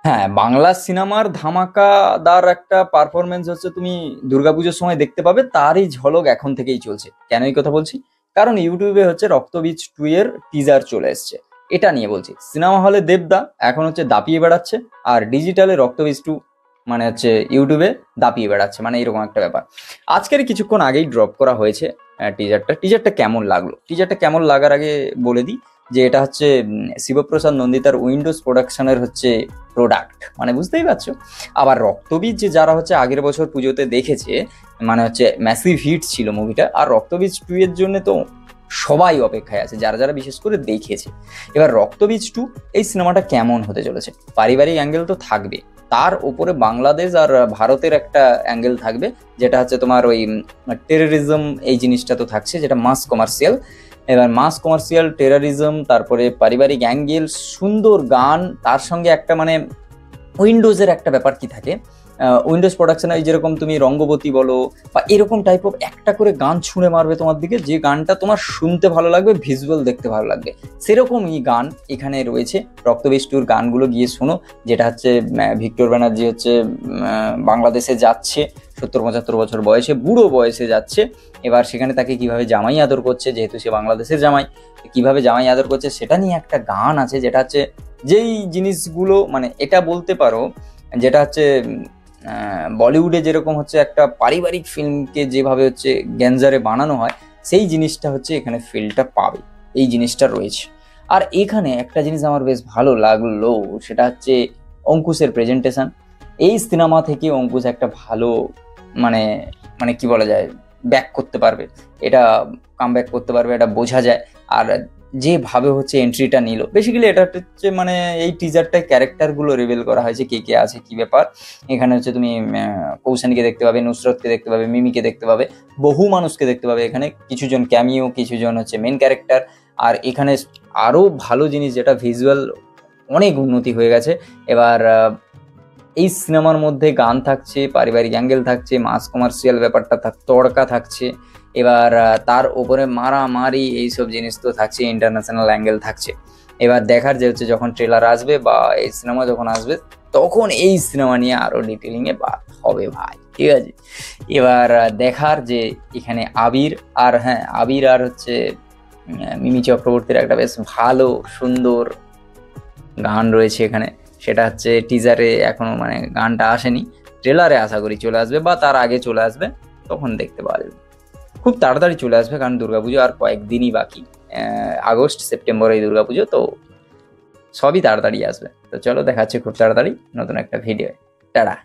হ্যাঁ, বাংলা সিনেমার ধামাকাদার একটা পারফরমেন্স হচ্ছে তুমি দুর্গাপুজোর সময় দেখতে পাবে, তারই ঝলক এখন থেকেই চলছে। কেন এই কথা বলছি? কারণ ইউটিউবে হচ্ছে রক্তবীজ 2 এর টিজার চলে এসছে। এটা নিয়ে বলছি, সিনেমা হলে দেবদা এখন হচ্ছে দাপিয়ে বেড়াচ্ছে, আর ডিজিটালে রক্তবীজ 2 মানে হচ্ছে ইউটিউবে দাপিয়ে বেড়াচ্ছে, মানে এরকম একটা ব্যাপার। আজকের কিছুক্ষণ আগেই ড্রপ করা হয়েছে টিজারটা কেমন লাগলো, টিজারটা কেমন লাগার আগে বলে দিই যে এটা হচ্ছে শিবপ্রসাদ নন্দিতার উইন্ডোজ প্রোডাকশনের হচ্ছে প্রোডাক্ট, মানে বুঝতেই পারছো। আবার রক্তবীজ যে যারা হচ্ছে আগের বছর পুজোতে দেখেছে, মানে হচ্ছে ম্যাসিভ হিট ছিল মুভিটা, আর রক্তবীজ 2 এর জন্য তো সবাই অপেক্ষায় আছে, যারা যারা বিশেষ করে দেখেছে। এবার রক্তবীজ 2 এই সিনেমাটা কেমন হতে চলেছে, পারিবারিক অ্যাঙ্গেল তো থাকবে, তার উপরে বাংলাদেশ আর ভারতের একটা অ্যাঙ্গেল থাকবে, যেটা হচ্ছে তোমার ওই টেররিজম, এই জিনিসটা তো থাকছে, যেটা মাস কমার্শিয়াল। এবার মাস কমার্শিয়াল, টেরারিজম, তারপরে পারিবারিক অ্যাঙ্গেল, সুন্দর গান, তার সঙ্গে একটা মানে উইন্ডোজের একটা ব্যাপার কি থাকে, উইন্ডোজ প্রোডাকশনে যেরকম তুমি রঙ্গবতী বলো বা এরকম টাইপ অফ একটা করে গান ছুঁড়ে মারবে তোমার দিকে, যে গানটা তোমার শুনতে ভালো লাগবে, ভিজুয়াল দেখতে ভালো লাগবে, সেরকমই গান এখানে রয়েছে। রক্তবীজ 2 গানগুলো গিয়ে শোনো, যেটা হচ্ছে ভিক্টর ব্যানার্জি হচ্ছে বাংলাদেশে যাচ্ছে 70-75 বছর বয়সে, বুড়ো বয়সে যাচ্ছে। এবার সেখানে তাকে কিভাবে জামাই আদর করছে, যেহেতু সে বাংলাদেশের জামাই, কিভাবে জামাই আদর করছে সেটা নিয়ে একটা গান আছে, যেটা হচ্ছে যেই জিনিসগুলো মানে এটা বলতে পারো, যেটা হচ্ছে বলিউডে যেরকম হচ্ছে একটা পারিবারিক ফিল্মকে যেভাবে হচ্ছে গ্যাঞ্জারে বানানো হয়, সেই জিনিসটা হচ্ছে এখানে ফিলটা পাবে, এই জিনিসটা রয়েছে। আর এখানে একটা জিনিস আমার বেশ ভালো লাগলো, সেটা হচ্ছে অঙ্কুশের প্রেজেন্টেশন। এই সিনেমা থেকে অঙ্কুশ একটা ভালো মানে মানে কি বলা যায়, ব্যাক করতে পারবে, এটা কাম ব্যাক করতে পারবে, এটা বোঝা যায়। আর যেভাবে হচ্ছে এন্ট্রিটা নিল, বেসিক্যালি এটা হচ্ছে মানে এই টিজারটায় ক্যারেক্টারগুলো রিভিল করা হয়েছে, কে কে আছে, কি ব্যাপার। এখানে হচ্ছে তুমি কৌশানীকে দেখতে পাবে, নুসরতকে দেখতে পাবে, মিমিকে দেখতে পাবে, বহু মানুষকে দেখতে পাবে এখানে, কিছুজন ক্যামিও, কিছুজন হচ্ছে মেন ক্যারেক্টার। আর এখানে আরও ভালো জিনিস, যেটা ভিজুয়াল অনেক উন্নতি হয়ে গেছে। এবার এই সিনেমার মধ্যে গান থাকছে, পারিবারিক অ্যাঙ্গেল থাকছে, মাস কমার্শিয়াল ব্যাপারটা তড়কা থাকছে, এবার তার উপরে মারামারি, এইসব জিনিস তো থাকছে, ইন্টারন্যাশনাল অ্যাঙ্গেল থাকছে। এবার দেখার যে হচ্ছে যখন ট্রেলার আসবে বা এই সিনেমা যখন আসবে, তখন এই সিনেমা নিয়ে আরও ডিটেলিংয়ে বাদ হবে ভাই, ঠিক আছে। এবার দেখার যে এখানে আবির আর, হ্যাঁ আবির আর হচ্ছে মিমি চক্রবর্তীর একটা বেশ ভালো সুন্দর গান রয়েছে এখানে, সেটা হচ্ছে টিজারে এখনো মানে গানটা আসেনি, ট্রেলারে আশা করি চলে আসবে বা তার আগে চলে আসবে, তখন দেখতে পাওয়া যাবে। খুব তাড়াতাড়ি চলে আসবে, কারণ দুর্গাপুজো আর কয়েকদিনই বাকি, আগস্ট সেপ্টেম্বরে এই দুর্গাপুজো, তো সবই তাড়াতাড়ি আসবে। তো চলো, দেখাচ্ছে খুব তাড়াতাড়ি নতুন একটা ভিডিও। টাটা।